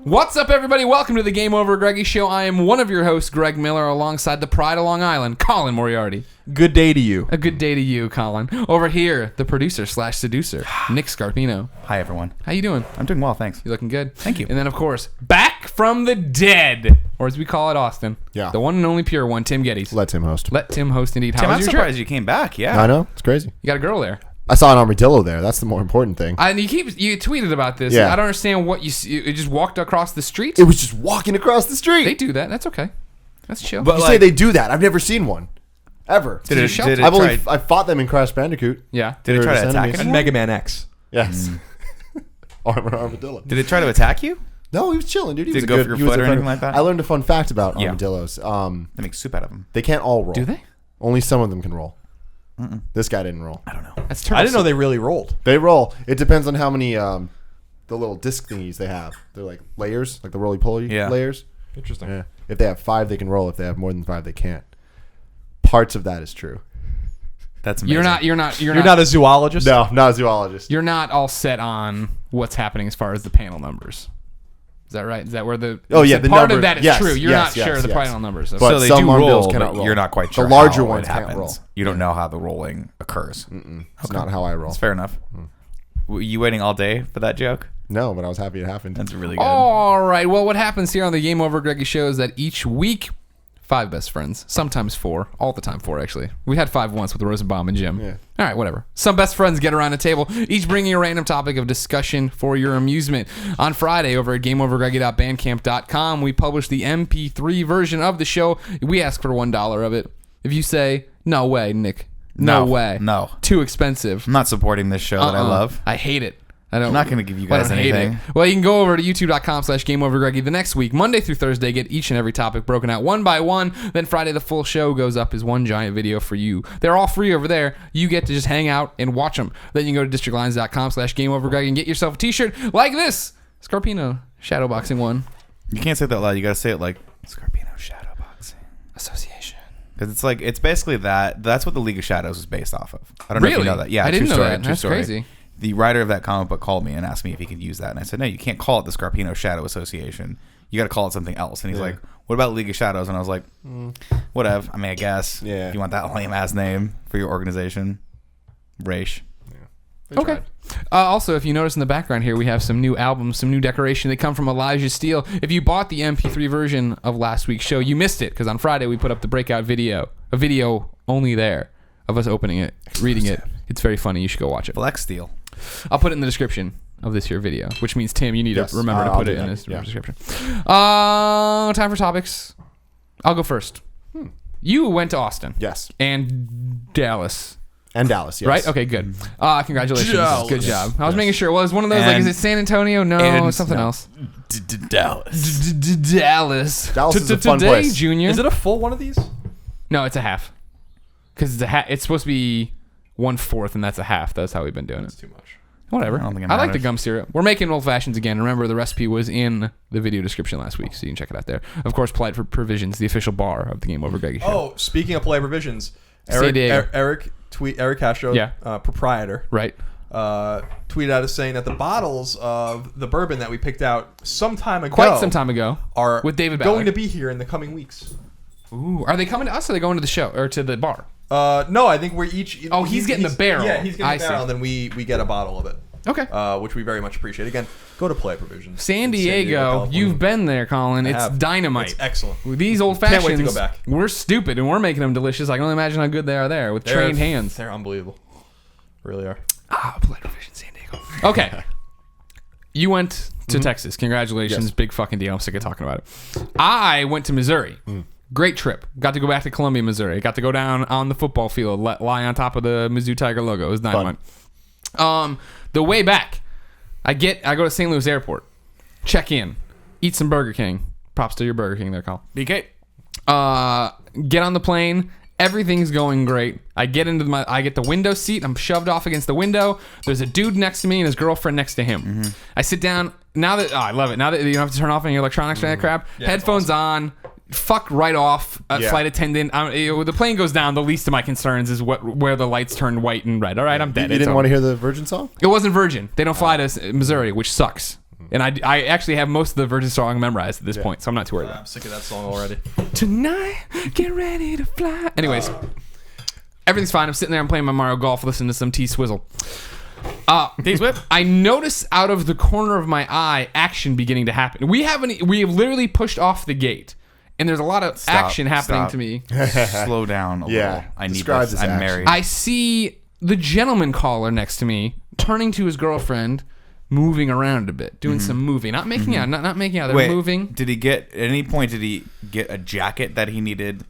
What's up, everybody? Welcome to the GameOverGreggy Show. I am one of your hosts, Greg Miller, alongside the pride of Long Island, Colin Moriarty. Good day to you. A good day to you, Colin. Over here, the producer/seducer, Nick Scarpino. Hi, everyone. How you doing? I'm doing well, thanks. You looking good? Thank you. And then, of course, back from the dead, or as we call it, Austin. Yeah. The one and only pure one, Tim Gettys. Let Tim host. Let Tim host, indeed. Tim, How I'm was your surprised trip? you came back. Yeah. I know. It's crazy. You got a girl there. I saw an armadillo there. That's the more important thing. And you tweeted about this. Yeah. I don't understand what you just walked across the street. It was just walking across the street. They do that. That's okay. That's chill. But you say they do that. I've never seen one. Ever. I've fought them in Crash Bandicoot. Yeah. Did it try to attack And him? Mega Man X. Yes. Armadillo. Did it try to attack you? No, he was chilling, dude. He Did was it go for your foot or anything like that? I learned a fun fact about Yeah. armadillos. They make soup out of them. They can't all roll. Do they? Only some of them can roll. This guy didn't roll. I don't know. That's turtle I didn't know soup. they really rolled. They roll. It depends on how many the little disc thingies they have. They're like layers, like the roly-poly layers. Interesting. Yeah. If they have 5, they can roll. If they have more than 5, they can't. Parts of that is true. That's amazing. You're not You're not a zoologist? No, not a zoologist. You're not all set on what's happening as far as the panel numbers. Is that right? Is that where the Oh, yeah, so the part numbers- of that is yes, true? You're yes, not sure yes, of the yes. panel numbers. Okay. But So they some do armadillos roll, cannot but roll. you're not quite sure The larger how ones it can't happens. roll. You don't know how the rolling occurs. It's not how I roll. That's fair enough. Were you waiting all day for that joke? No, but I was happy it happened. That's really good. All right. Well, what happens here on the Game Over Greggy Show is that each week, 5 best friends, sometimes 4, all the time 4 actually. We had 5 once with Rosenbaum and Jim. Yeah. All right, whatever. Some best friends get around a table, each bringing a random topic of discussion for your amusement. On Friday, over at GameOverGreggy.bandcamp.com, we publish the MP3 version of the show. We ask for $1 of it. If you say, no way, Nick. No way. No. Too expensive. I'm not supporting this show that I love. I hate it. I'm not going to give you guys anything. Well, you can go over to youtube.com/GameOverGreggy the next week, Monday through Thursday, get each and every topic broken out one by one. Then Friday, the full show goes up as one giant video for you. They're all free over there. You get to just hang out and watch them. Then you can go to districtlines.com/GameOverGreggy and get yourself a t-shirt like this. Scarpino Shadowboxing 1. You can't say that loud. You got to say it like Scarpino Shadowboxing Association. Because it's basically that. That's what the League of Shadows is based off of. I don't know if Really? you know that. Yeah, I didn't true know story, that. true That's story. crazy. The writer of that comic book called me and asked me if he could use that. And I said, no, you can't call it the Scarpino Shadow Association. You got to call it something else. And he's like, what about League of Shadows? And I was like, whatever. I mean, I guess. Yeah. If you want that lame-ass name for your organization. Raish. Okay. Also, if you notice in the background here, we have some new albums, some new decoration. They come from Elijah Steele. If you bought the MP3 version of last week's show, you missed it because on Friday we put up the breakout video, a video only there of us opening it, reading it. It's very funny. You should go watch it. Black Steel. I'll put it in the description of this here video, which means, Tim, you need to remember to I'll put do it in that. this description. Time for topics. I'll go first. You went to Austin. Yes. And Dallas. And Dallas, yes. Right? Okay, good. Congratulations. Dallas. Good job. I was making sure. Well, it was one of those, like, is it San Antonio? No, something else. Dallas. Dallas. Dallas is a fun Today, place. Junior. Is it a full one of these? No, it's a half. Because it's supposed to be 1/4, and that's a half. That's how we've been doing it. Too much. Whatever. I don't think it I like the matters. gum syrup. We're making old fashions again. Remember, the recipe was in the video description last week, so you can check it out there. Of course, Polite for Provisions, the official bar of the Game Over Greggy Show. Oh, speaking of play provisions, San Diego. Eric Castro, proprietor, Right. tweeted out as saying that the bottles of the bourbon that we picked out some time ago, Quite some time ago, are with David going Ballard. to be here in the coming weeks. Ooh, are they coming to us or are they going to the show or to the bar? No, I think we're each. Oh, he's getting the barrel. Yeah, he's getting I the barrel, see. and then we get a bottle of it. Okay. Which we very much appreciate. Again, go to Play Provisions. San Diego, California. you've been there, Colin. It's have. dynamite. It's excellent. These old Can't fashions, wait to go back. we're stupid and we're making them delicious. I can only imagine how good they are there with trained hands. They're unbelievable. Really are. Polite Provision, San Diego. Okay. You went to Texas. Congratulations. Yes. Big fucking deal. I'm sick of talking about it. I went to Missouri. Great trip. Got to go back to Columbia, Missouri. Got to go down on the football field, lie on top of the Mizzou Tiger logo. It was dynamite. The way back, I go to St. Louis Airport, check in, eat some Burger King. Props to your Burger King there, Colin. BK. Get on the plane. Everything's going great. I get the window seat. I'm shoved off against the window. There's a dude next to me and his girlfriend next to him. I sit down. I love it. Now that you don't have to turn off any electronics or that crap. Yeah, Headphones on. Fuck right off. Flight attendant. The plane goes down. The least of my concerns is where the lights turn white and red. All right, I'm dead. You didn't want to hear the Virgin song? It wasn't Virgin. They don't fly to Missouri, which sucks. And I actually have most of the Virgin song memorized at this point, so I'm not too worried about it. I'm sick of that song already. Tonight, get ready to fly. Anyways, everything's fine. I'm sitting there, I'm playing my Mario Golf, listening to some T-Swizzle. I notice out of the corner of my eye action beginning to happen. We have literally pushed off the gate, and there's a lot of action happening to me. Slow down a little. I need this. I'm married. I see the gentleman caller next to me turning to his girlfriend, moving around a bit, doing some moving, not making out, not making out. They're moving. Did he get at any point? Did he get a jacket that he needed?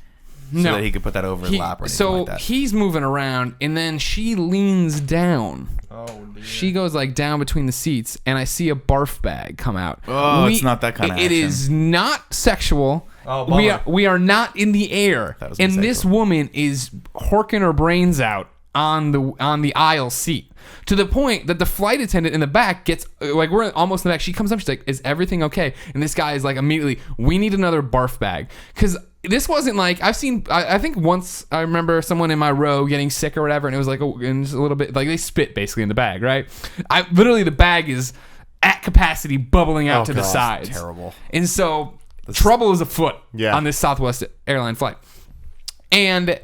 So that he could put that over his lap or anything like that. So he's moving around, and then she leans down. Oh, dear. She goes like down between the seats, and I see a barf bag come out. Oh, it's not that kind of action. It is not sexual. Oh, we are not in the air, and this woman is horking her brains out on the aisle seat. To the point that the flight attendant in the back gets, like, we're almost in the back. She comes up, she's like, is everything okay? And this guy is like, immediately, we need another barf bag. Because this wasn't like, I think once I remember someone in my row getting sick or whatever, and it was like, and just a little bit, like, they spit basically in the bag, right? Literally, the bag is at capacity, bubbling out to the sides. Terrible. And so, trouble is afoot on this Southwest airline flight. And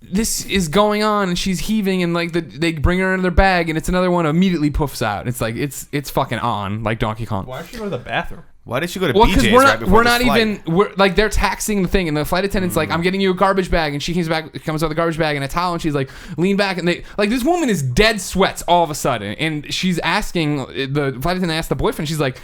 this is going on, and she's heaving, and like they bring her into their bag, and it's another one immediately poofs out. It's like it's fucking on like Donkey Kong. Why did she go to the bathroom? Why did she go to BJ's because we're not even like they're taxing the thing, and the flight attendant's like, I'm getting you a garbage bag, and she comes with a garbage bag and a towel, and she's like, lean back, and they like, this woman is dead sweats all of a sudden, and she's asking, the flight attendant asked the boyfriend, she's like,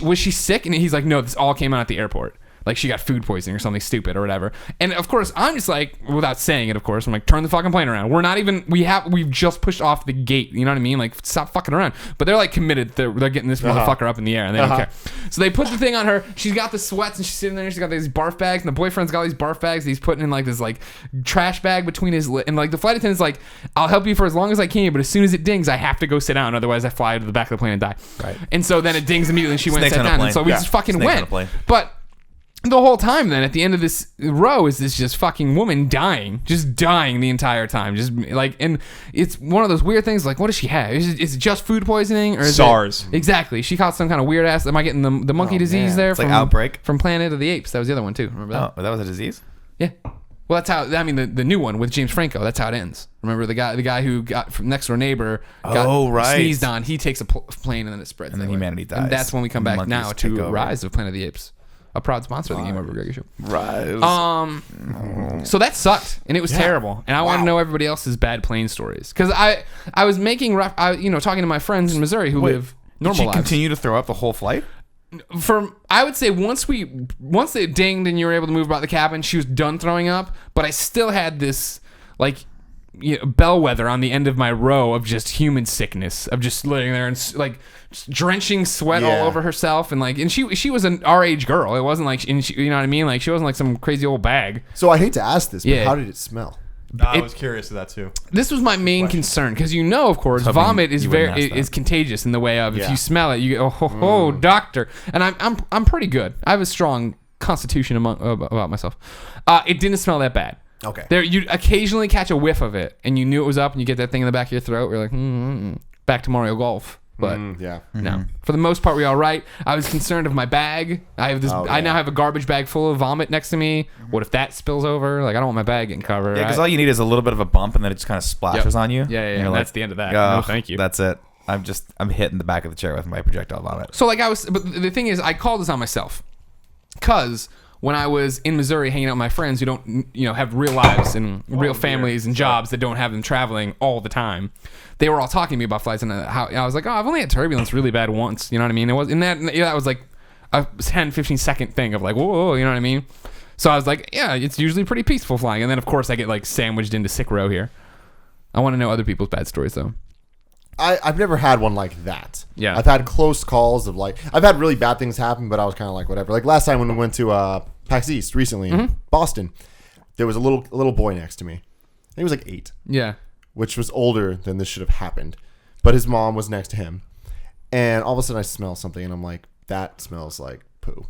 was she sick? And he's like, no, this all came out at the airport. Like, she got food poisoning or something stupid or whatever. And of course, I'm just like, without saying it, of course, I'm like, turn the fucking plane around. We're not even, we've just pushed off the gate. You know what I mean? Like, stop fucking around. But they're like committed. They're getting this motherfucker up in the air, and they don't care. So they put the thing on her. She's got the sweats, and she's sitting there, and she's got these barf bags, and the boyfriend's got these barf bags. He's putting in like this like trash bag between his and like the flight attendant's like, I'll help you for as long as I can, but as soon as it dings, I have to go sit down. Otherwise, I fly to the back of the plane and die. Right. And so then it dings immediately, and she went and sat down. And so we just fucking went. But the whole time then, at the end of this row, is this just fucking woman dying the entire time, just like, and it's one of those weird things, like, what does she have? Is it just food poisoning, or is SARS? Exactly, she caught some kind of weird ass, am I getting the monkey disease there? It's from, like Outbreak from Planet of the Apes. That was the other one too, remember that? Oh, that was a disease? Yeah. Well, that's how, I mean, the new one with James Franco, that's how it ends. Remember the guy who got from next door neighbor got sneezed on, he takes a plane, and then it spreads, and then humanity dies, and that's when we come back now to Rise of Planet of the Apes, a proud sponsor of the GameOverGreggy show. Rise. So that sucked, and it was terrible. And I want to know everybody else's bad plane stories, because I was making talking to my friends in Missouri who live normal lives. Did she continue to throw up the whole flight? I would say once it dinged and you were able to move about the cabin, she was done throwing up. But I still had this like bellwether on the end of my row of just human sickness, of just laying there and like just drenching sweat all over herself, and she was our age girl. It wasn't like, and you know what I mean, like she wasn't like some crazy old bag. So I hate to ask this, but how did it smell? I was curious of that too. This was my main concern, because of course, vomit is contagious in the way of if you smell it, you go, doctor. And I'm pretty good. I have a strong constitution about myself. It didn't smell that bad. Okay. You'd occasionally catch a whiff of it, and you knew it was up, and you get that thing in the back of your throat. We're like, back to Mario Golf. But no, for the most part, we're all right. I was concerned of my bag. I have this. I now have a garbage bag full of vomit next to me. What if that spills over? Like, I don't want my bag getting covered. Yeah, because all you need is a little bit of a bump, and then it just kind of splashes on you. Yeah. And That's the end of that. No, thank you. That's it. I'm hitting the back of the chair with my projectile vomit. So like but the thing is, I called this on myself, because when I was in Missouri hanging out with my friends who don't, have real lives and real families and jobs that don't have them traveling all the time, they were all talking to me about flights, and how I was like, I've only had turbulence really bad once. You know what I mean? It was that was like a 10-15 second thing of like, whoa, you know what I mean? So I was like, yeah, it's usually pretty peaceful flying. And then of course I get like sandwiched into sick row here. I want to know other people's bad stories though. I've never had one like that. Yeah. I've had close calls of like, I've had really bad things happen, but I was kind of like, whatever. Like last time when we went to PAX East recently in Boston, there was a little boy next to me. I think he was like 8. Yeah. Which was older than this should have happened. But his mom was next to him. And all of a sudden I smell something, and I'm like, that smells like poo.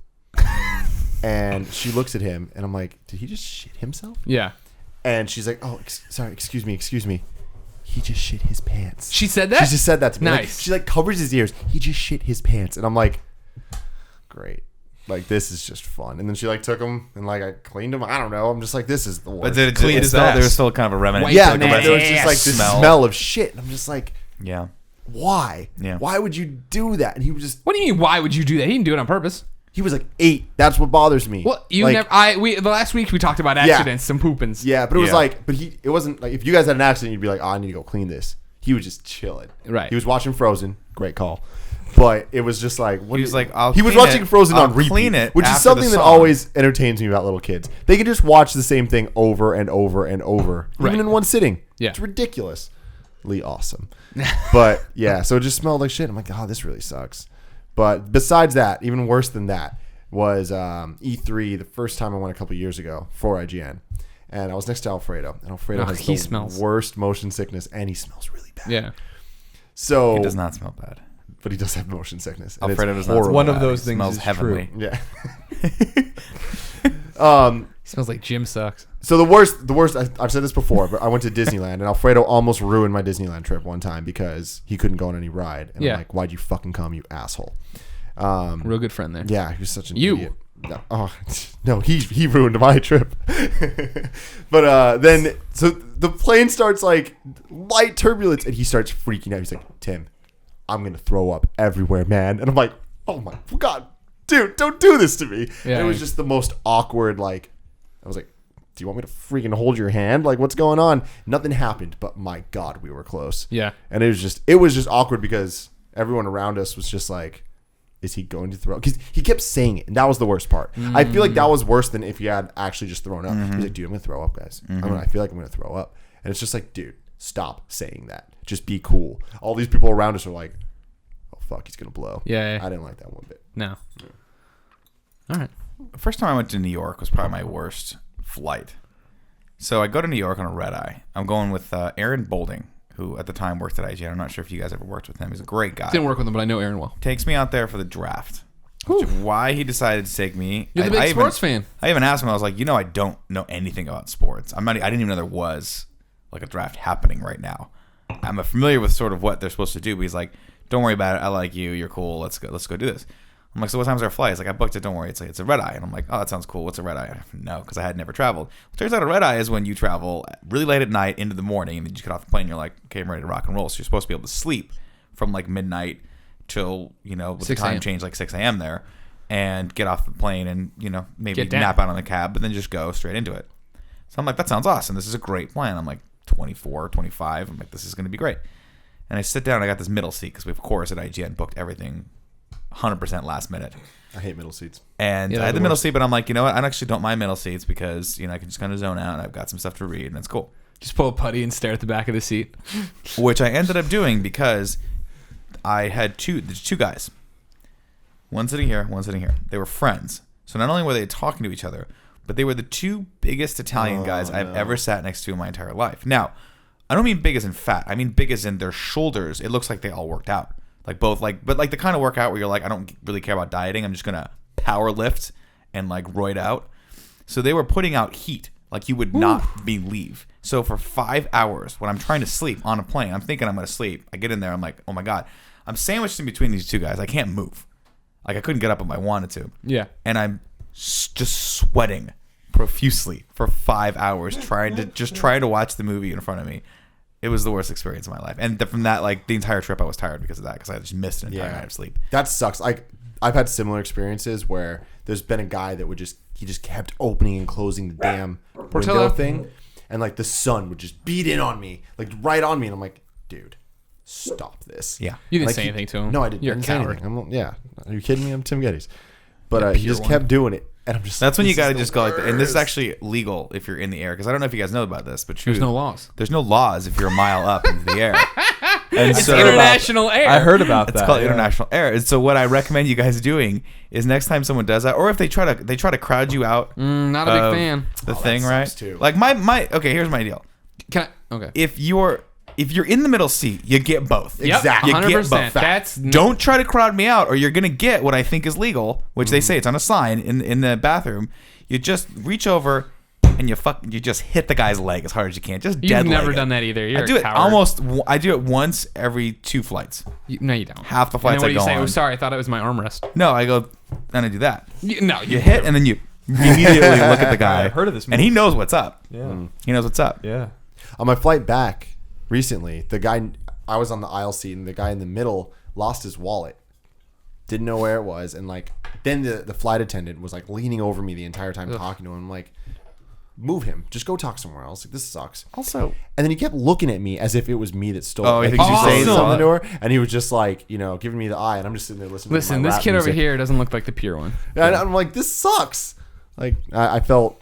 And she looks at him, and I'm like, did he just shit himself? Yeah. And she's like, oh, sorry, excuse me. he just shit his pants. She said that? She just said that to me. Nice. Like, she like covers his ears. He just shit his pants. And I'm like, great. Like, this is just fun. And then she like took him and like I cleaned him. I don't know. I'm just like, this is the worst. But there was still kind of a remnant. Yeah, but there was just like this smell of shit. And I'm just like, yeah. Why? Yeah. Why would you do that? And he was just. What do you mean? Why would you do that? He didn't do it on purpose. He was like 8. That's what bothers me. Well, you like, never. The last week we talked about accidents, some poopins. Yeah, but it was like, it wasn't like if you guys had an accident, you'd be like, oh, I need to go clean this. He was just chilling. Right. He was watching Frozen. Great call. But it was just like He was like, he was watching Frozen on repeat, clean it which is after something the that song. always entertains me about little kids. They can just watch the same thing over and over and over, Right. even in one sitting. Yeah. It's ridiculously awesome. But yeah, so it just smelled like shit. I'm like, oh, this really sucks. But besides that, even worse than that was E3, the first time I went a couple years ago for IGN. And I was next to Alfredo. And Alfredo has the smells worst motion sickness, and he smells really bad. Yeah. So He does not smell bad. but he does have motion sickness. And Alfredo it's does not smell horrible. One of bad. those He things smells is heavenly. true. Yeah. Smells like Jim sucks. So the worst. I've said this before, but I went to Disneyland, and Alfredo almost ruined my Disneyland trip one time because he couldn't go on any ride. And Yeah. I'm like, why'd you fucking come, you asshole? Real good friend there. Yeah, he was such an You. idiot. No, no, he ruined my trip. But then, so the plane starts like light turbulence, and he starts freaking out. He's like, Tim, I'm gonna throw up everywhere, man. And I'm like, oh my god, dude, don't do this to me. Yeah. And it was just the most awkward. Like, I was like, do you want me to freaking hold your hand? Like, what's going on? Nothing happened, but my god, we were close. Yeah. And it was just awkward because everyone around us was just like, is he going to throw up? Because he kept saying it, and that was the worst part. I feel like that was worse than if he had actually just thrown up. He's like, dude, I'm going to throw up, guys. I feel like I'm going to throw up. And it's just like, dude, stop saying that. Just be cool. All these people around us are like, oh, fuck, he's going to blow. Yeah. I didn't like that one bit. No. All right. The first time I went to New York was probably my worst flight. So I go to New York on a red eye. I'm going with Aaron Bolding, who at the time worked at IGN. I'm not sure if you guys ever worked with him. He's a great guy. Didn't work with him, but I know Aaron well. Takes me out there for the draft. Which is why he decided to take me. You're the big sports fan. I even asked him. I was like, I don't know anything about sports. I didn't even know there was like a draft happening right now. I'm familiar with sort of what they're supposed to do, but he's like, don't worry about it. I like you. You're cool. Let's go do this. I'm like, so what time's our flight? He's like, I booked it. Don't worry. It's a red eye. And I'm like, oh, that sounds cool. What's a red eye? No, because I had never traveled. Well, turns out a red eye is when you travel really late at night into the morning, and then you get off the plane. And you're like, okay, I'm ready to rock and roll. So you're supposed to be able to sleep from like midnight till with the time change like 6 a.m. there, and get off the plane and maybe nap out on the cab, but then just go straight into it. So I'm like, that sounds awesome. This is a great plan. I'm like 24, 25. I'm like, this is going to be great. And I sit down. I got this middle seat because we, of course, at IGN booked everything 100% last minute. I hate middle seats. And I had the middle seat, but I'm like, you know what? I actually don't mind middle seats because, I can just kind of zone out and I've got some stuff to read and it's cool. Just pull a putty and stare at the back of the seat. Which I ended up doing because I had two guys. One sitting here, one sitting here. They were friends. So not only were they talking to each other, but they were the two biggest Italian guys I've ever sat next to in my entire life. Now, I don't mean big as in fat. I mean big as in their shoulders. It looks like they all worked out. Like both, but the kind of workout where you're like, I don't really care about dieting. I'm just gonna power lift and like roid out. So they were putting out heat like you would not believe. So for 5 hours, when I'm trying to sleep on a plane, I'm thinking I'm gonna sleep. I get in there, I'm like, oh my god, I'm sandwiched in between these two guys. I can't move. Like I couldn't get up if I wanted to. Yeah. And I'm just sweating profusely for 5 hours trying to watch the movie in front of me. It was the worst experience of my life. And from that, like the entire trip, I was tired because of that, because I just missed an entire night of sleep. That sucks. Like I've had similar experiences where there's been a guy that would just kept opening and closing the damn window thing, and like the sun would just beat in on me, like right on me, and I'm like, dude, stop this. Yeah. You didn't Like, say anything to him. No, I didn't. You're I a didn't say coward. anything. Yeah. Are you kidding me? I'm Tim Gettys. But he just kept doing it. And I'm just That's when you got got to just go like that. And this is actually legal if you're in the air, because I don't know if you guys know about this, but There's no laws. There's no laws if you're a mile up into the air. And It's international air. I heard about that. It's called international air. And so what I recommend you guys doing is next time someone does that, or if they try to crowd you out. Not a big fan. The thing, that right? sucks too. Like my okay, here's my deal. Can I? Okay. If you're in the middle seat, you get both. Yep, Exactly. You 100%. get both. That's Don't try to crowd me out, or you're gonna get what I think is legal, which they say it's on a sign in the bathroom. You just reach over, and you just hit the guy's leg as hard as you can. Just You've dead never leg done that either. You're I do a it coward. I do it once every 2 flights. No, you don't. Half the And flights then what I do you go say? on. Oh, sorry. I thought it was my armrest. No, I go and I do that. No, You hit and then you immediately look at the guy. I've heard of this and he knows what's up. Yeah. He knows what's up. Yeah. On my flight back recently, the guy, I was on the aisle seat, and the guy in the middle lost his wallet. Didn't know where it was, and like then the flight attendant was like leaning over me the entire time talking to him. I'm like, move him, just go talk somewhere else. Like, this sucks. Also, and then he kept looking at me as if it was me that stole. Oh, it. he Like, thinks he you was saw saying it? something to her, and he was just like, giving me the eye, and I'm just sitting there listening. Listen, to my this rap kid over music. here doesn't look like the pure one. And I'm like, this sucks. Like, I felt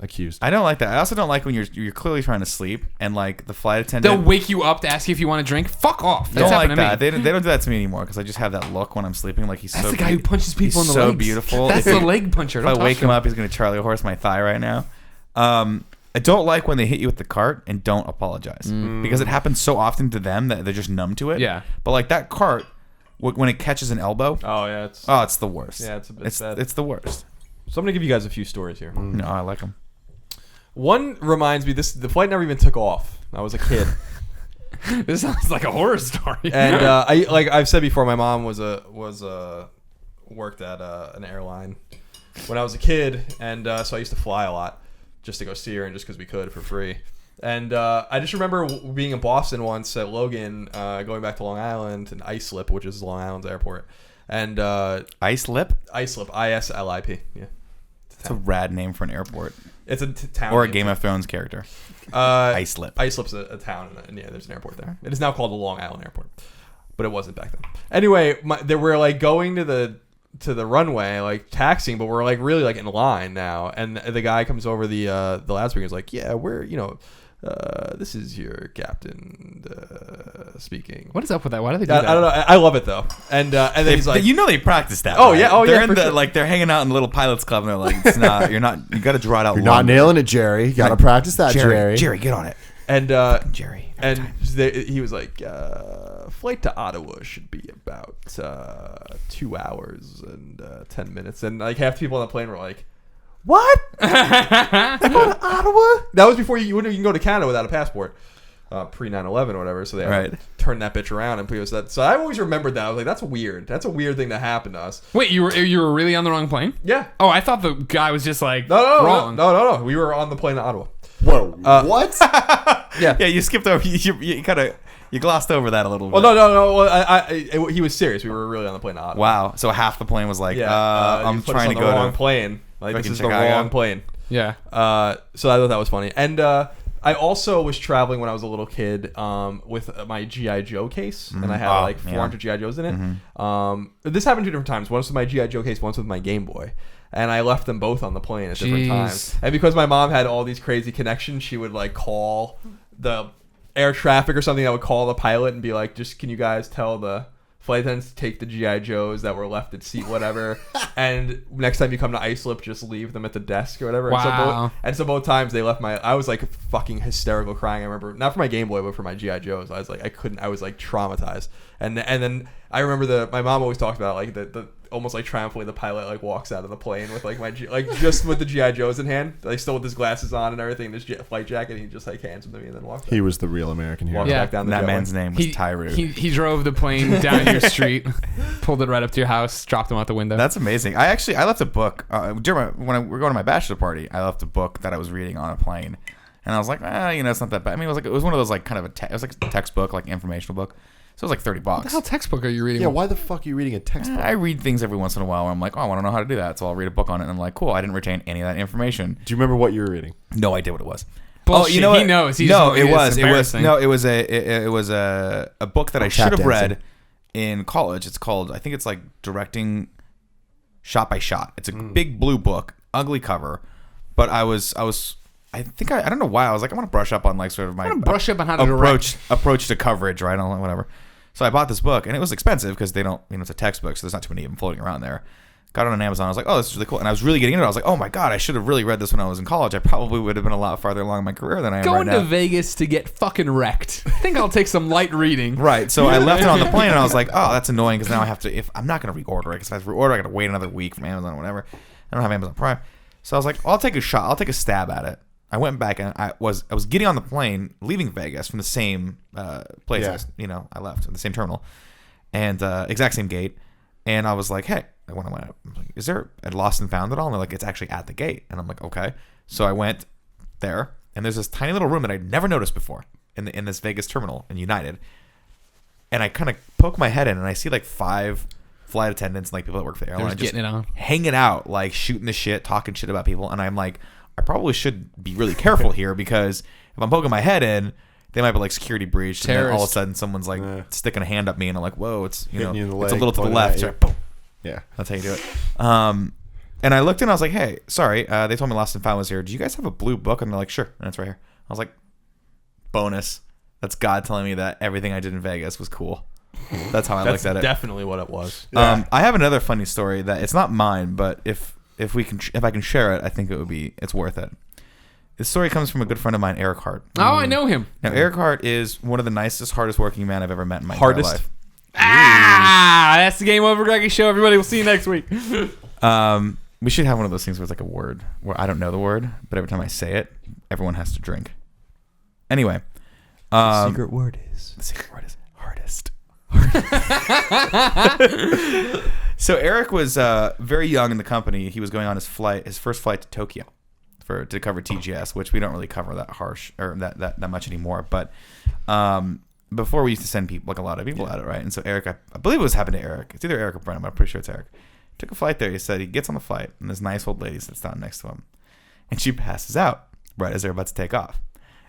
accused. I don't like that. I also don't like when you're clearly trying to sleep and like the flight They'll attendant. wake you up to ask you if you want a drink. Fuck off. That's Don't like happened to that. me. They don't do that to me anymore because I just have that look when I'm sleeping. Like he's That's so. the guy who punches people in the so legs. beautiful. That's If the he- leg puncher. If Don't I wake talk him to up, he's gonna Charlie horse my thigh right now. I don't like when they hit you with the cart and don't apologize because it happens so often to them that they're just numb to it. Yeah. But like that cart, when it catches an elbow, Oh yeah. it's the worst. Yeah, it's a bit bad. It's the worst. So I'm gonna give you guys a few stories here. No, I like them. One reminds me. The flight never even took off. I was a kid. This sounds like a horror story. And I've said before, my mom worked at an airline when I was a kid, and so I used to fly a lot just to go see her and just because we could for free. And I just remember being in Boston once at Logan, going back to Long Island and Islip, which is Long Island's airport, and Islip? Islip, ISLIP, yeah. It's a rad name for an airport It's a town or a name. Game of Thrones character. Islip. Islip's a town, and yeah, there's an airport there. It is now called the Long Island Airport, but it wasn't back then. Anyway, they were like going to the runway, like taxiing, but we're like really like in line now, and the guy comes over the loudspeaker and is like, yeah, we're this is your captain speaking. What is up with that? Why do they do I that? don't know. I love it though. And then he's like, they practiced that. Oh, right? yeah. Oh, they're yeah, in for the sure. like they're hanging out in the little pilots club and they're like, it's not. You got to draw it out. You're not longer. nailing it, Jerry. You got to practice that, Jerry. Jerry, get on it. and Jerry. and he was like, flight to Ottawa should be about 2 hours and 10 minutes. And like half the people on the plane were like, what? They go to Ottawa? That was before you wouldn't even go to Canada without a passport. Pre 9/11 or whatever. So they had to turn that bitch around and put us that. So I always remembered that. I was like, that's weird. That's a weird thing that happened to us. Wait, you were really on the wrong plane? Yeah. Oh, I thought the guy was just like No. wrong. We were on the plane to Ottawa. Whoa, what? Yeah. Yeah, you skipped over. You kind of glossed over that a little bit. Well, no. Well, he was serious. We were really on the plane to Ottawa. Wow. So half the plane was like, I'm you put us trying on to the go wrong to plane. Like, this fucking is Chicago. the wrong plane. Yeah. So I thought that was funny. And I also was traveling when I was a little kid with my G.I. Joe case, and I had like 400 G.I. Joes in it. This happened 2 different times. Once with my G.I. Joe case, once with my Game Boy. And I left them both on the plane at different times. And because my mom had all these crazy connections, she would like call the air traffic or something. I would call the pilot and be like, just can you guys tell the flight attendants to take the G.I. Joes that were left at seat whatever, and next time you come to Islip, just leave them at the desk or whatever. Wow. And so both times they left I was like fucking hysterical crying. I remember, not for my Game Boy, but for my G.I. Joes. I was like, I was like traumatized. And then I remember my mom always talked about like the almost like triumphantly the pilot like walks out of the plane with like just with the G.I. Joes in hand, like still with his glasses on and everything, this flight jacket, and he just like hands them to me and then walks He was the real American hero. walks Yeah. back down the that jetway. man's name was Tyru. He drove the plane down your street, pulled it right up to your house, dropped him out the window. That's amazing. I left a book when we were going to my bachelor party. I left a book that I was reading on a plane, and I was like, it's not that bad. I mean, it was one of those like kind of it was like a textbook, like informational book. So it was like $30. What the hell textbook are you reading? Yeah, why the fuck are you reading a textbook? I read things every once in a while where I'm like, I want to know how to do that. So I'll read a book on it, and I'm like, cool, I didn't retain any of that information. Do you remember what you were reading? No idea what it was. Bullshit. You know He what? knows. He's No, just- it was. it's It was. embarrassing. No, it was a book that I should have dancing. read in college. It's called, I think it's like Directing Shot by Shot. It's a big blue book, ugly cover, but I don't know why I was like, I want to brush up on like sort of my brush up on how to approach to coverage, right? I don't know, whatever. So I bought this book, and it was expensive because they don't, it's a textbook, so there's not too many of them floating around there. Got it on Amazon. I was like, oh, this is really cool. And I was really getting into it. I was like, oh my God, I should have really read this when I was in college. I probably would have been a lot farther along in my career than I am Going right now. to Vegas to get fucking wrecked. I think I'll take some light reading. Right. So I left it on the plane, and I was like, oh, that's annoying because now I have to, if I'm not going to reorder it, because if I reorder, I got to wait another week from Amazon or whatever. I don't have Amazon Prime. So I was like, I'll take a shot. I'll take a stab at it. I went back and I was getting on the plane leaving Vegas from the same place. Yeah. I left at the same terminal and exact same gate. And I was like, hey, I'm like, is there a lost and found at all? And they're like, it's actually at the gate. And I'm like, okay. So I went there and there's this tiny little room that I'd never noticed before in this Vegas terminal in United. And I kind of poke my head in and I see like 5 flight attendants, like people that work for the airline, just getting it on, hanging out, like shooting the shit, talking shit about people. And I'm like, I probably should be really careful here because if I'm poking my head in, they might be like security breach. And then all of a sudden someone's like sticking a hand up me and I'm like, whoa, it's it's a little to the left. So boom. Yeah, that's how you do it. And I looked and I was like, hey, sorry, they told me Lost and Found was here. Do you guys have a blue book? And they're like, sure, and it's right here. I was like, bonus. That's God telling me that everything I did in Vegas was cool. That's how I looked at it. Definitely what it was. I have another funny story that it's not mine, but if I can share it, I think it's worth it. This story comes from a good friend of mine, Eric Hart. Oh, I know him. Now, Eric Hart is one of the nicest, hardest working men I've ever met in my entire life. That's the Game Over Greggy show. Everybody, we'll see you next week. We should have one of those things where it's like a word where I don't know the word, but every time I say it, everyone has to drink. Anyway, the secret word is hardest. So Eric was very young in the company. He was going on his first flight to Tokyo to cover TGS, which we don't really cover that harsh or that much anymore. But before we used to send people, like a lot of people at it, right? And so Eric, I believe it was happened to Eric. It's either Eric or Brennan, but I'm pretty sure it's Eric. Took a flight there. He said he gets on the flight, and this nice old lady sits down next to him, and she passes out right as they're about to take off.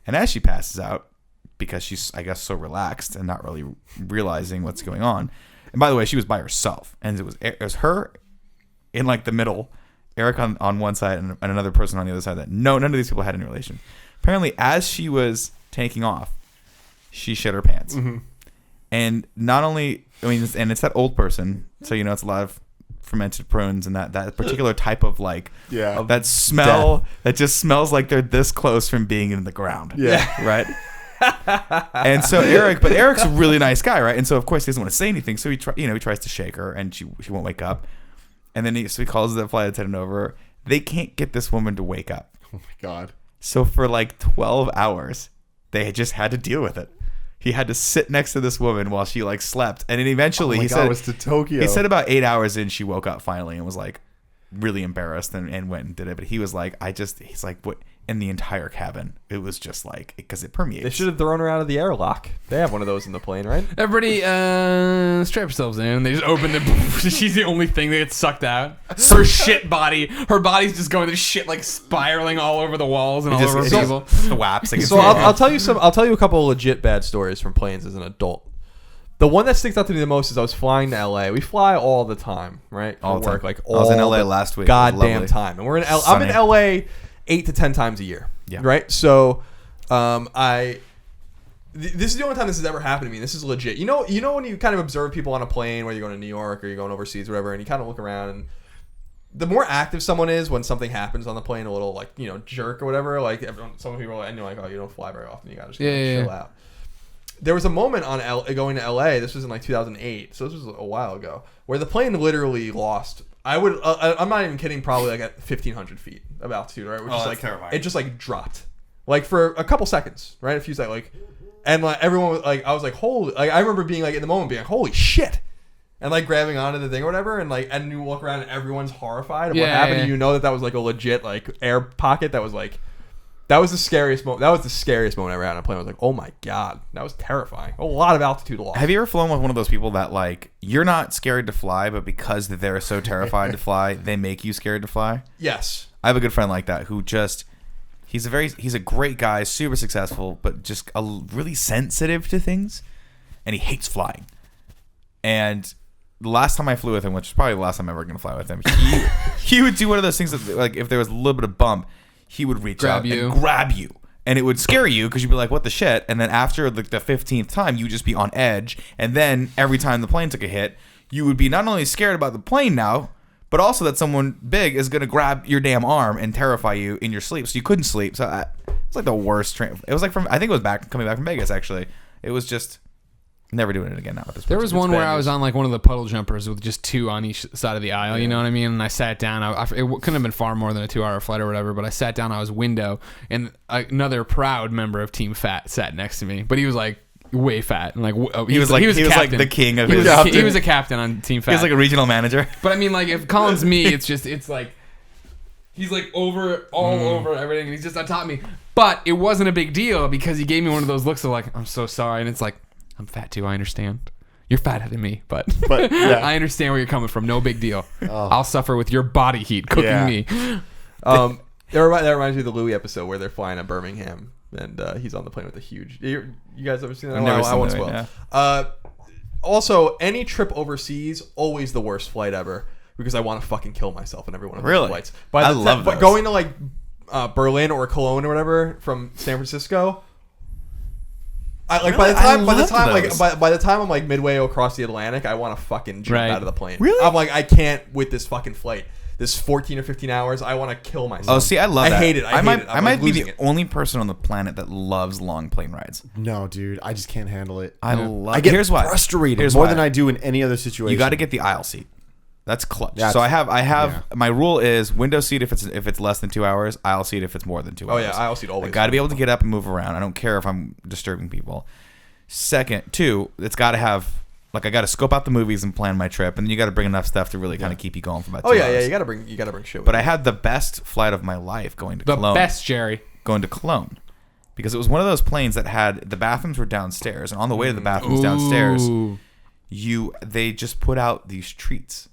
And as she passes out, because she's, I guess, so relaxed and not really realizing what's going on. And by the way, she was by herself, and it was her in like the middle, Eric on one side, and another person on the other side. That none of these people had any relation. Apparently, as she was taking off, she shit her pants. Mm-hmm. And not only, and it's that old person, so it's a lot of fermented prunes and that particular type of that smell that just smells like they're this close from being in the ground. Yeah. Right. And so Eric's a really nice guy, right? And so of course he doesn't want to say anything, so he tries to shake her, and she won't wake up. And then he calls the flight attendant over. They can't get this woman to wake up. Oh my God. So for like 12 hours, they just had to deal with it. He had to sit next to this woman while she slept, and then eventually he said it was to Tokyo. He said about 8 hours in, she woke up finally and was like really embarrassed and went and did it. But he was like, he's like, what? In the entire cabin, it was just because it permeates. They should have thrown her out of the airlock. They have one of those in the plane, right? Everybody, strap yourselves in. They just open it. She's the only thing that gets sucked out. Her shit body. Her body's just going to shit spiraling all over the walls and all over people. The waps. So I'll tell you I'll tell you a couple of legit bad stories from planes as an adult. The one that sticks out to me the most is I was flying to LA. We fly all the time, right? All the work, time. I was in LA last week. Goddamn time, and we're in I'm in LA 8 to 10 times a year. Yeah. Right. So, this is the only time this has ever happened to me. This is legit. You know when you kind of observe people on a plane, where you're going to New York or you're going overseas, or whatever, and you kind of look around, and the more active someone is when something happens on the plane, a little jerk or whatever, some people are and you're like, oh, you don't fly very often, you gotta just chill out. There was a moment on going to LA. This was in 2008, so this was a while ago, where the plane literally lost. I'm not even kidding. Probably at 1,500 feet of altitude, right? Which is terrifying. It just dropped, for a couple seconds, right? A few seconds, and everyone was I was holy. I remember being in the moment being holy shit, and grabbing onto the thing or whatever, and you look around and everyone's horrified of what happened. Yeah. And that was a legit air pocket that was that was the scariest moment. That was the scariest moment I ever had on a plane. I was like, oh my God, that was terrifying. A lot of altitude loss. Have you ever flown with one of those people that you're not scared to fly, but because they're so terrified to fly, they make you scared to fly? Yes. I have a good friend like that who he's a great guy, super successful, but just really sensitive to things, and he hates flying. And the last time I flew with him, which is probably the last time I'm ever going to fly with him, he would do one of those things that if there was a little bit of bump, he would reach out and grab you. And it would scare you because you'd be like, what the shit? And then after the 15th time, you'd just be on edge. And then every time the plane took a hit, you would be not only scared about the plane now, but also that someone big is going to grab your damn arm and terrify you in your sleep. So you couldn't sleep. So it was the worst train. It was I think it was coming back from Vegas, actually. It was just Never doing it again now at this point. There was It's one where bad I was news. on like one of the puddle jumpers with just 2 on each side of the aisle. You know what I mean? And I sat down. It couldn't have been far more than a 2-hour flight or whatever. But I sat down. I was window, and another proud member of Team Fat sat next to me. But he was like way fat, and like He was like the king of his. He was a captain on Team Fat. He was like a regional manager. But I mean, like if Colin's me, it's like he's like over everything, and he's just on top of me. But it wasn't a big deal because he gave me one of those looks of like, I'm so sorry, and it's like, I'm fat too. I understand. You're fatter than me, but yeah. I understand where you're coming from. No big deal. I'll suffer with your body heat cooking me. That reminds me of the Louis episode where they're flying at Birmingham and he's on the plane with a huge. You guys ever seen that? I've never seen once that, will. yeah. Also, any trip overseas, always the worst flight ever because I want to fucking kill myself in every one of those Really? flights. I love But those. going to like Berlin or Cologne or whatever from San Francisco. By the time I'm like midway across the Atlantic, I want to fucking jump Right. out of the plane. Really? I'm like, I can't with this fucking flight. This 14 or 15 hours, I want to kill myself. Oh, see, I love that. I hate it. I might I'm be losing the it. only person on the planet that loves long plane rides. No, dude, I just can't handle it. I get Here's why. frustrated Here's more why. than I do in any other situation. You got to get the aisle seat. That's clutch. That's- So I have yeah. my rule is window seat if it's less than 2 hours, aisle seat if it's more than 2 hours. Oh yeah, aisle seat always. I got to be able to get up and move around. I don't care if I'm disturbing people. Two, it's got to have I got to scope out the movies and plan my trip, and then you got to bring enough stuff to really kind of keep you going for about 2 Oh yeah, hours. yeah. You gotta bring shit. With But you. I had the best flight of my life going to The Cologne. best, Jerry. Going to Cologne. Because it was one of those planes that had the bathrooms were downstairs, and on the way to the bathrooms downstairs, Ooh. they just put out these treats,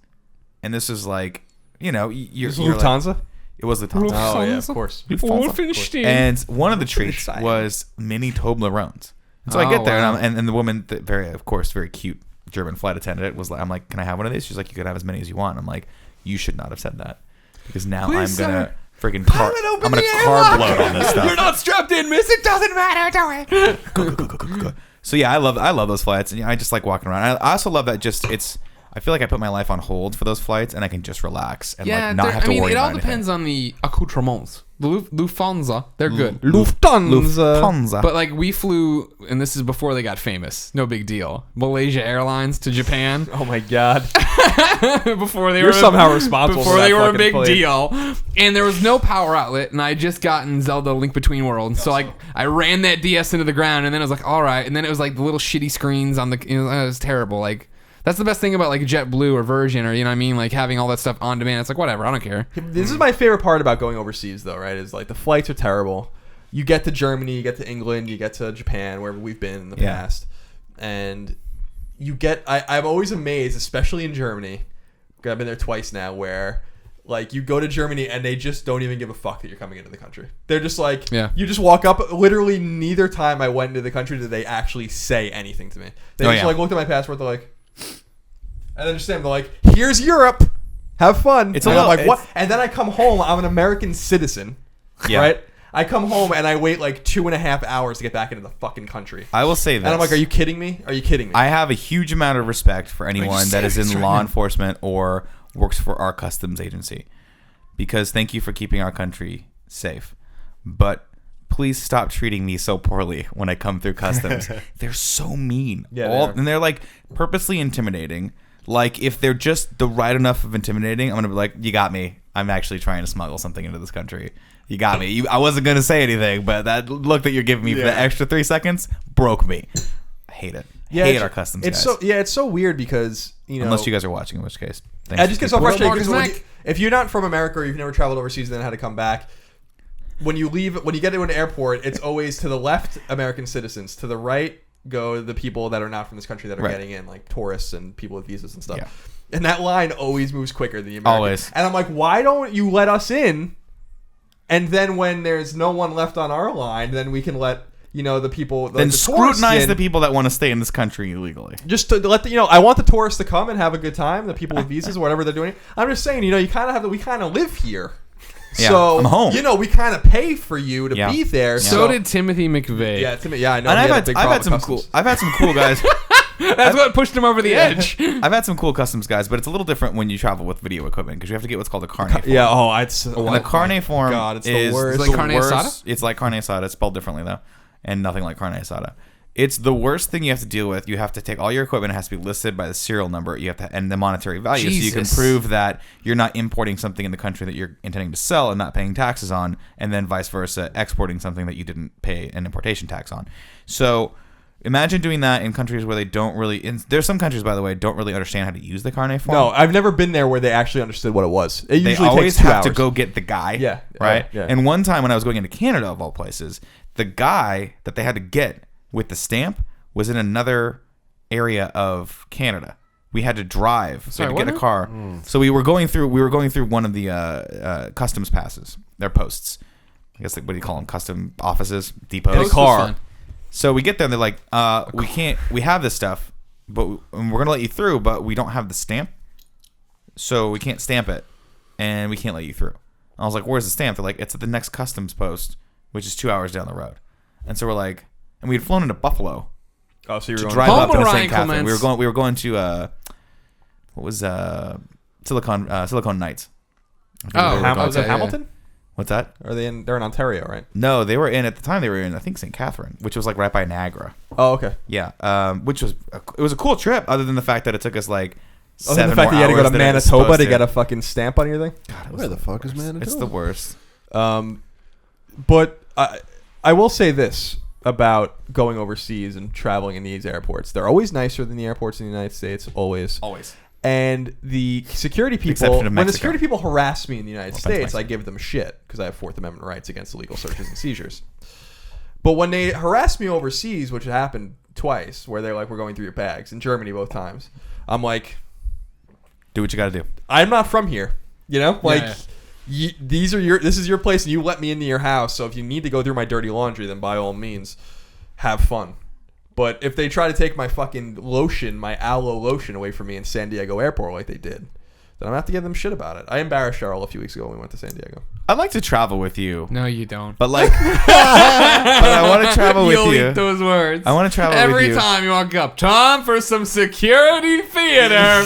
and this is like, you're Is you're like- Lufthansa. it was Lufthansa. Oh yeah, of course. And one of the Pretty treats exciting. was mini Toblerones. And so I Oh, get there, wow. and the woman, very cute German flight attendant, was like, I'm like, can I have one of these? She's like, you could have as many as you want. I'm like, you should not have said that because now Please, I'm gonna sir. freaking I'm gonna carb load on this stuff. You're not strapped in, miss. It doesn't matter. Do it. So yeah, I love those flights, and I just like walking around. I also love that I feel like I put my life on hold for those flights, and I can just relax and like not have to worry it all about depends on the accoutrements. The Lufthansa, they're good. Lufthansa. But like we flew, and this is before they got famous. No big deal. Malaysia Airlines to Japan Oh my god. before they You're were somehow responsible before for that they were a fucking big plane. deal. And there was no power outlet, and I had just gotten Zelda Link Between Worlds. So like I ran that DS into the ground, and then I was like, all right. And then it was like the little shitty screens on the. It was terrible. Like. That's the best thing about like JetBlue or Virgin or you know what I mean, like having all that stuff on demand. It's like whatever, I don't care. This is my favorite part about going overseas, though. Right? Is like the flights are terrible. You get to Germany, you get to England, you get to Japan, wherever we've been in the Yeah. past, and you get. I'm always amazed, especially in Germany. 'Cause I've been there twice now, where like you go to Germany and they just don't even give a fuck that you're coming into the country. They're just like, Yeah. you just walk up. Literally, neither time I went into the country did they actually say anything to me. They just like looked at my passport. They're like. And then just they're like, "Here's Europe, have fun." It's and a I'm little- like, "What?" And then I come home. I'm an American citizen, Yeah. right? I come home and I wait like 2.5 hours to get back into the fucking country. I will say this. And I'm like, "Are you kidding me? Are you kidding me?" I have a huge amount of respect for anyone that is in serious right law now? enforcement or works for our customs agency, because thank you for keeping our country safe. But please stop treating me so poorly when I come through customs. They're so mean. Yeah, they are. And they're like purposely intimidating. Like if they're just the right enough of intimidating, I'm gonna be like, you got me. I'm actually trying to smuggle something into this country. You got me. I wasn't gonna say anything, but that look that you're giving me for the extra 3 seconds broke me. I hate it. Hate our customs It's guys. it's so weird because Unless you guys are watching, in which case, thanks I for just get so keeping- frustrated Marcus because Mack. if you're not from America or you've never traveled overseas and then had to come back, when you get into an airport, it's always to the left American citizens, to the right go the people that are not from this country that are Right. getting in, like tourists and people with visas and stuff. Yeah. And that line always moves quicker than the American. Always. And I'm like, why don't you let us in? And then when there's no one left on our line, then we can let the people. Then the tourists scrutinize in. the people that want to stay in this country illegally. Just to let I want the tourists to come and have a good time. The people with visas, or whatever they're doing. I'm just saying, you kind of have we kind of live here. Yeah, So I'm home. we kind of pay for you to Yeah. be there. So did Timothy McVeigh. Yeah, I know. And he I've had a had big I've problem had some with cool customs. I've had some cool guys. That's what pushed him over the edge. I've had some cool customs guys, but it's a little different when you travel with video equipment because you have to get what's called a carne form. Yeah. Oh, it's And the carne form God, it's the is worst. It's like the carne worst. asada? It's like carne asada. It's spelled differently though, and nothing like carne asada. It's the worst thing you have to deal with. You have to take all your equipment. It has to be listed by the serial number. You have to and the monetary value, so you can prove that you're not importing something in the country that you're intending to sell and not paying taxes on, and then vice versa, exporting something that you didn't pay an importation tax on. So imagine doing that in countries where they don't really. There's some countries, by the way, don't really understand how to use the carnet form. No, I've never been there where they actually understood what it was. It usually they always takes 2 have hours. to go get the guy. Yeah. Right. Yeah. And one time when I was going into Canada, of all places, the guy that they had to get with the stamp was in another area of Canada. We had to drive. So we had to get a car. So we were going through one of the customs passes. Their posts. I guess what do you call them? Custom offices, depots. In a car. So we get there and they're like, we have this stuff, but we're gonna let you through, but we don't have the stamp, so we can't stamp it, and we can't let you through. I was like, where's the stamp? They're like, it's at the next customs post, which is 2 hours down the road. And so we're like, and we had flown into Buffalo. Oh, so you were to going drive up to Ryan St. Catherine. Clements. We were going to what was Silicon Knights. Was it yeah. Hamilton? What's that? They're in Ontario, right? No, they were at the time they were in, I think, St. Catherine, which was like right by Niagara. Oh, okay. Yeah, which was it was a cool trip, other than the fact that it took us like Other 7 than the fact more that you had to go hours to than it was Manitoba supposed to get a fucking stamp on your thing. God, it was Where the fuck is Manitoba? It's the worst. But I will say this about going overseas and traveling in these airports. They're always nicer than the airports in the United States, always. And the security people, Exception of when the Mexico. security people harass me in the United States, Mexico. I give them shit because I have Fourth Amendment rights against illegal searches and seizures. But when they harass me overseas, which happened twice, where they're like, we're going through your bags, in Germany both times, I'm like, Do what you got to do. I'm not from here. You know? Like, Yeah. this is your place and you let me into your house. So if you need to go through my dirty laundry, then by all means, have fun. But if they try to take my fucking lotion, my aloe lotion away from me in San Diego airport like they did, then I'm going to have to give them shit about it. I embarrassed Cheryl a few weeks ago when we went to San Diego. I'd like to travel with you, No, you don't. but like, but I want to travel with You'll you. eat those words. I want to travel with Every you. time you walk up, time for some security theater.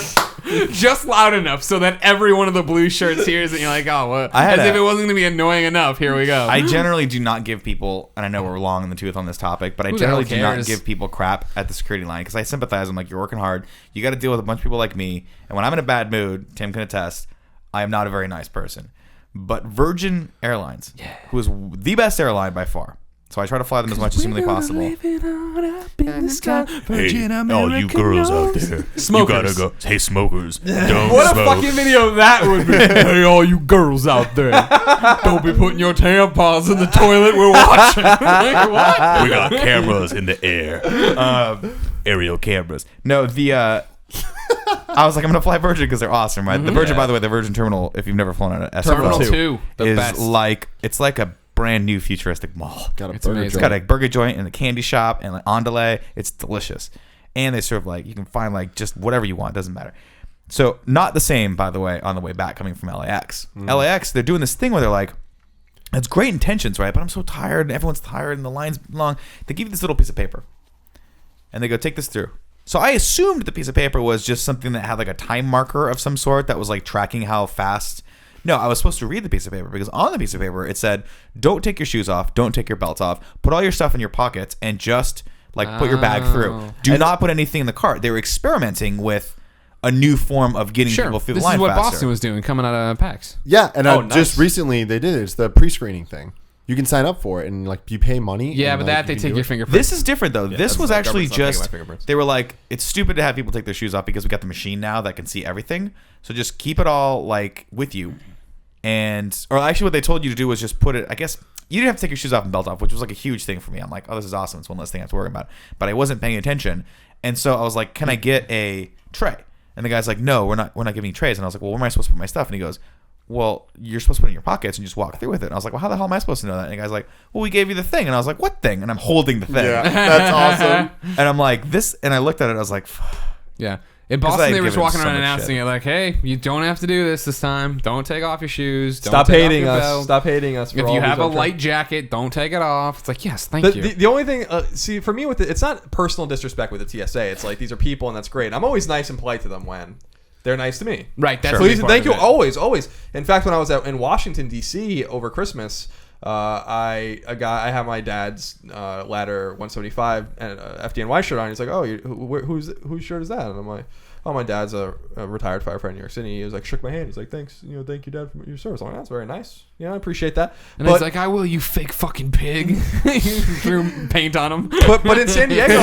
Just loud enough so that every one of the blue shirts hears it and you're like, oh, well, as if it wasn't going to be annoying enough. Here we go. I generally do not give people, and I know we're long in the tooth on this topic, but I Who the generally hell do not cares? give people crap at the security line because I sympathize. I'm like, you're working hard. You got to deal with a bunch of people like me. And when I'm in a bad mood, Tim can attest, I am not a very nice person. But Virgin Airlines, who is the best airline by far, so I try to fly them as much as humanly possible. Hey, all you girls out there, Smokers. you gotta go. Hey, smokers, don't What smoke. a fucking video that would be. Hey, all you girls out there, don't be putting your tampons in the toilet we're watching. Like, what? We got cameras in the air, aerial cameras. No, I was like, I'm gonna fly Virgin because they're awesome, right? The Virgin, by the way, the Virgin Terminal, if you've never flown on it, Terminal 2, the is best. it's like a brand new futuristic mall. Got a It's burger amazing. It's joint. got a burger joint and a candy shop and like andale. It's delicious, and they serve like you can find like just whatever you want. Doesn't matter. So not the same, by the way, on the way back coming from LAX. LAX, they're doing this thing where they're like, it's great intentions, right? But I'm so tired and everyone's tired and the line's long. They give you this little piece of paper, and they go, take this through. So I assumed the piece of paper was just something that had like a time marker of some sort that was like tracking how fast. No, I was supposed to read the piece of paper because on the piece of paper it said, don't take your shoes off, don't take your belts off, put all your stuff in your pockets and just like put your bag through. Do not put anything in the cart. They were experimenting with a new form of getting people through the line This is what faster. Boston was doing coming out of PAX. Yeah, and Oh, nice. just recently they did it. It's the pre-screening thing. You can sign up for it and like you pay money. Yeah, and, but like, that they you can take do your it. fingerprint. This is different though. This that's was like actually government's not taking just my fingerprints. they were like, it's stupid to have people take their shoes off because we got the machine now that can see everything. So just keep it all like with you. Or actually what they told you to do was just put it, I guess you didn't have to take your shoes off and belt off, which was like a huge thing for me. I'm like, oh, this is awesome. It's one less thing I have to worry about. But I wasn't paying attention. And so I was like, can I get a tray? And the guy's like, no, we're not giving you trays. And I was like, well, where am I supposed to put my stuff? And he goes, well, you're supposed to put it in your pockets and just walk through with it. And I was like, well, how the hell am I supposed to know that? And the guy's like, well, we gave you the thing. And I was like, what thing? And I'm holding the thing. Yeah, that's awesome. And I'm like, this, and I looked at it, I was like, Yeah. In 'Cause Boston, I'd they were just given walking so around much announcing shit. it like, hey, you don't have to do this time. Don't take off your shoes. Don't Stop take off hating your us. belt. Stop hating us. For If all you these have a other- light jacket, don't take it off. It's like, yes, thank you. The only thing, see, for me with it's not personal disrespect with the TSA. It's like these are people and that's great. I'm always nice and polite to them when they're nice to me. Right, that's Please a big and thank you. part of it. Always. In fact, when I was in Washington D.C. over Christmas, I have my dad's ladder 175 and FDNY shirt on. He's like, oh, whose shirt is that? And I'm like, oh, my dad's a retired firefighter in New York City. He was like, shook my hand. He's like, thanks, thank you, Dad, for your service. I'm like, that's very nice. I appreciate that. And he's like, I will, you fake fucking pig. He threw paint on him. But in San Diego,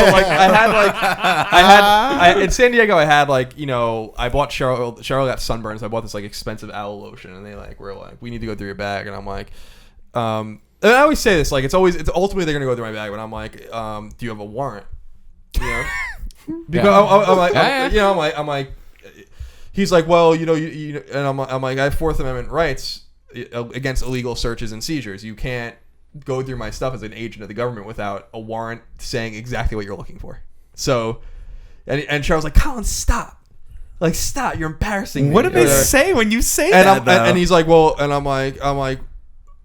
in San Diego, I had I bought Cheryl got sunburns. So I bought this expensive aloe lotion, and they were like, we need to go through your bag, and I'm like, and I always say this, it's ultimately they're gonna go through my bag, but I'm like, do you have a warrant? Because I'm like, he's like, well, and I'm like, I have Fourth Amendment rights against illegal searches and seizures. You can't go through my stuff as an agent of the government without a warrant saying exactly what you're looking for. So, and Charles like, Colin, stop. Stop. You're embarrassing me. What do they say when you say that? Though? And he's like, well, and I'm like,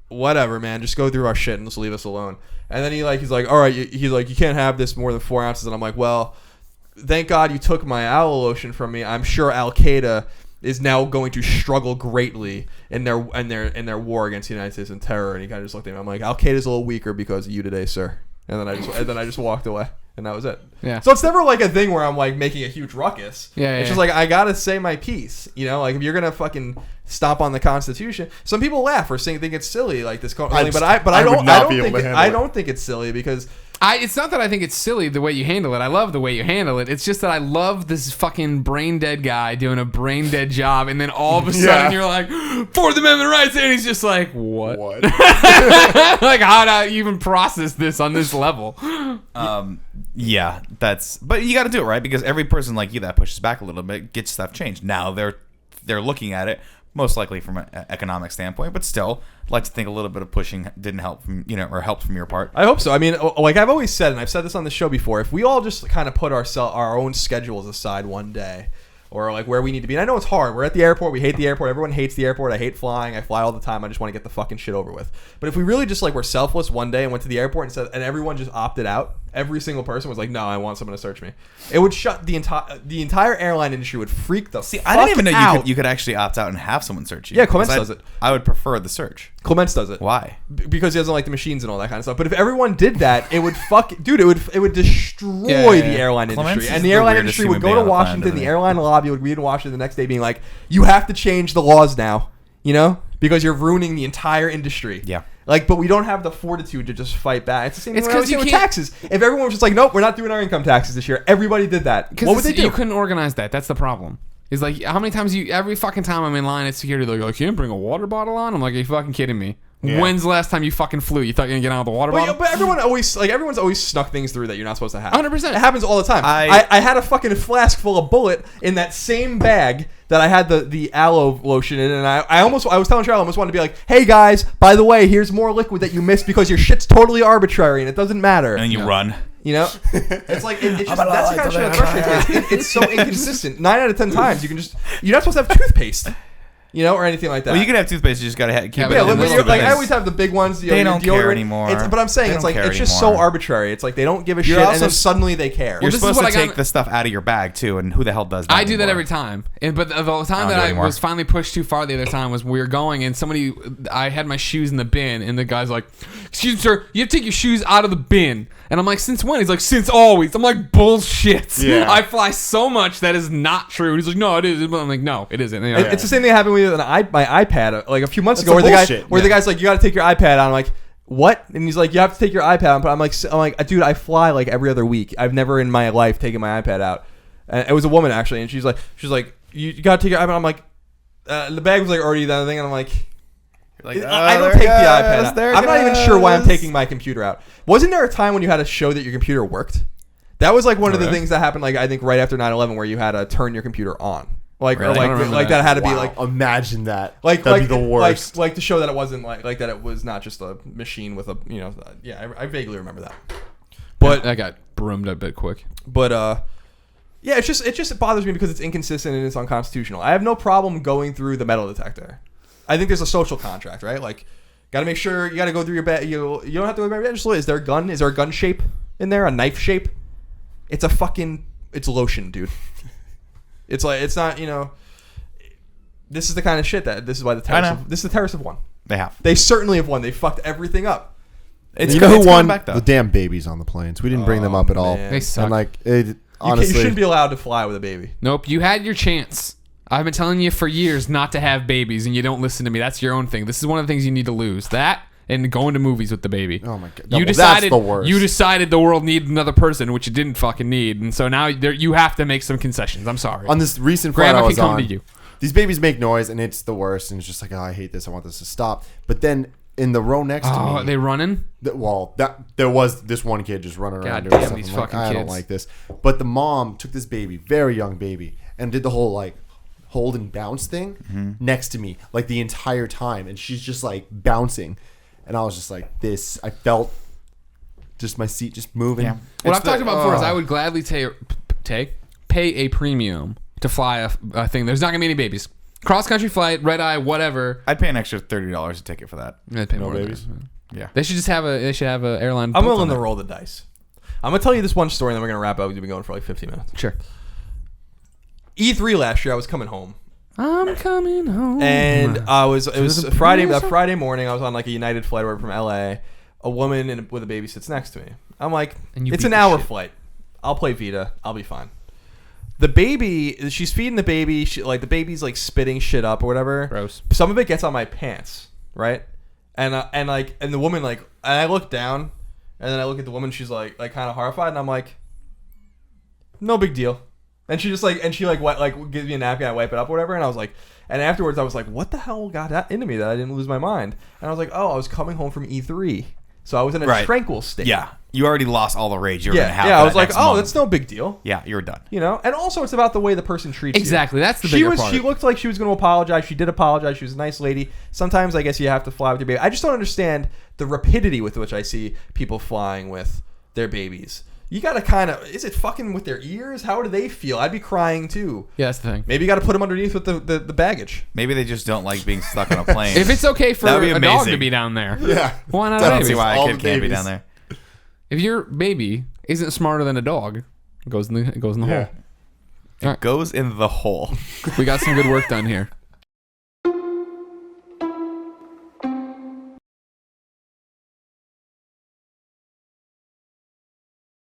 whatever, man. Just go through our shit and just leave us alone. And then he's like, all right. He's like, you can't have this more than 4 ounces. And I'm like, well, thank God you took my aloe lotion from me. I'm sure Al Qaeda is now going to struggle greatly in their war against the United States and terror. And he kind of just looked at me. I'm like, Al Qaeda's a little weaker because of you today, sir. And then I just walked away, and that was it. Yeah. So it's never a thing where I'm making a huge ruckus. Yeah. It's just I gotta say my piece. If you're gonna fucking stomp on the Constitution, some people laugh or think it's silly this. But I don't think it's silly because. It's not that I think it's silly the way you handle it. I love the way you handle it. It's just that I love this fucking brain dead guy doing a brain dead job, and then all of a sudden you're like, Fourth Amendment rights, and he's just like, what? How do I even process this on this level? Yeah, but you got to do it right, because every person like you that pushes back a little bit gets stuff changed. Now they're looking at it most likely from an economic standpoint, but still, I'd like to think a little bit of pushing didn't help from or helped from your part. I hope so. I mean, I've always said, and I've said this on the show before, if we all just kind of put our own schedules aside one day, or where we need to be. And I know it's hard. We're at the airport. We hate the airport. Everyone hates the airport. I hate flying. I fly all the time. I just want to get the fucking shit over with. But if we really just were selfless one day and went to the airport and everyone just opted out, every single person was like, no, I want someone to search me. It would shut the entire airline industry would freak the fuck out. I didn't even know you could actually opt out and have someone search you. Yeah, Clements does it. I would prefer the search. Clements does it. Why? Because he doesn't like the machines and all that kind of stuff. But if everyone did that, it would it would destroy the airline industry. And the airline industry would go to Washington. The airline lobby would be in Washington the next day being like, you have to change the laws now, because you're ruining the entire industry. Yeah. But we don't have the fortitude to just fight back. It's the same thing with taxes. If everyone was just like, nope, we're not doing our income taxes this year, everybody did that. What would they do? You couldn't organize that. That's the problem. It's how many times every fucking time I'm in line at security, they're like, you can't bring a water bottle on? I'm like, are you fucking kidding me? Yeah. When's the last time you fucking flew? You thought you were going to get out of the water bottle? But everyone's always snuck things through that you're not supposed to have. 100%. It happens all the time. I had a fucking flask full of bullet in that same bag that I had the aloe lotion in, and I was telling Cheryl, I almost wanted to be like, hey guys, by the way, here's more liquid that you missed because your shit's totally arbitrary and it doesn't matter. And then you run. It's it's just that's the kind of shit that frustrates me. It's so inconsistent. 9 out of 10 times you're not supposed to have toothpaste. Or anything like that. Well, you can have toothpaste. You just gotta keep it. Yeah, I always have the big ones. They don't care anymore. But I'm saying it's just so arbitrary. It's they don't give a shit, and then suddenly they care. You're supposed to take the stuff out of your bag too, and who the hell does that? I do that every time. But the time that I was finally pushed too far the other time was we were going, and I had my shoes in the bin, and the guy's like, "Excuse me, sir, you have to take your shoes out of the bin." And I'm like, "Since when?" He's like, "Since always." I'm like, "Bullshit." Yeah. I fly so much that is not true. He's like, "No, it is." But I'm like, "No, it isn't." It's the same thing that happened with my iPad a few months ago, where the guy's like, "You got to take your iPad on." I'm like, "What?" And he's like, "You have to take your iPad on." But I'm like, "Dude, I fly every other week. I've never in my life taken my iPad out." And it was a woman actually, and she's like, "You got to take your iPad." I'm like, the bag was already that thing, and I'm like. I don't take the iPad out. I'm not even sure why I'm taking my computer out. Wasn't there a time when you had to show that your computer worked? That was one of the things that happened, I think right after 9/11, where you had to turn your computer on. That had to be imagine that. That'd be the worst. To show that it wasn't that it was not just a machine with I vaguely remember that. But I got broomed a bit quick. But yeah, it just bothers me because it's inconsistent and it's unconstitutional. I have no problem going through the metal detector. I think there's a social contract, right? Got to make sure you got to go through your bag. You don't have to go through your bag. Is there a gun? Is there a gun shape in there? A knife shape? It's it's lotion, dude. It's not, this is the kind of shit this is why this is the terrorists have won. They have. They certainly have won. They fucked everything up. It's you know who it's won? coming back, though. The damn babies on the planes. We didn't bring them up at all. man. They suck. And like it, You honestly, shouldn't be allowed to fly with a baby. Nope, you had your chance. I've been telling you for years not to have babies, and you don't listen to me. That's your own thing. This is one of the things you need to lose. That and going to movies with the baby. Oh my God. You Well, decided that's the worst. you decided the world needed another person, which it didn't fucking need, and so now you have to make some concessions. I'm sorry. on this recent flight Grandma I can was come on, to you. these babies make noise and it's the worst. And it's just like, oh, I hate this. I want this to stop. But then in the row next to Oh, me, are they running? there was this one kid just running around. God doing damn, stuff. these I'm like, fucking I don't kids. like this. But the mom took this baby, very young baby, and did the whole like hold and bounce thing next to me like the entire time, and she's just like bouncing, and I was just like this. I felt just my seat just moving. Yeah. What It's I've talked the- about before is I would gladly pay a premium to fly a thing. There's not gonna be any babies. Cross country flight, red eye, whatever. I'd pay an extra $30 a ticket for that. I'd pay No more than babies? that. Yeah. They should just have a airline. I'm built willing on to it. roll the dice. I'm gonna tell you this one story, and then we're gonna wrap up. We've been going for like 15 minutes. Sure. E3 last year, I was coming home, I'm coming home. and it was the Friday. place. That Friday morning, I was on like a United flight over from LA. A woman with a baby sits next to me. I'm like, And you it's beat an the hour shit. flight. I'll play Vita. I'll be fine. The baby, she's feeding the baby. The baby's like spitting shit up or whatever. Gross. Some of it gets on my pants, right? And the woman and I look down, and then I look at the woman. She's like kind of horrified, and I'm like, no big deal. And she just gives me a napkin. I wipe it up or whatever. And I was like, and afterwards I was like, what the hell got that into me that I didn't lose my mind? And I was like, oh, I was coming home from E3, so I was in a Right. tranquil state. Yeah. You already lost all the rage you were going to have. Yeah. for I was that like, next oh, month. that's no big deal. Yeah, you were done. You know, and also it's about the way the person treats you. Exactly. That's the bigger part. She looked like she was going to apologize. She did apologize. She was a nice lady. Sometimes I guess you have to fly with your baby. I just don't understand the rapidity with which I see people flying with their babies. You got to kind of, is it fucking with their ears? How do they feel? I'd be crying too. Yeah, that's the thing. Maybe you got to put them underneath with the baggage. Maybe they just don't like being stuck on a plane. If it's okay for That would be a dog to amazing. be down there, Yeah. why not I a don't baby? see why All a kid the can't be babies. down there. If your baby isn't smarter than a dog, it goes in the Yeah. hole. Goes in the hole. We got some good work done here.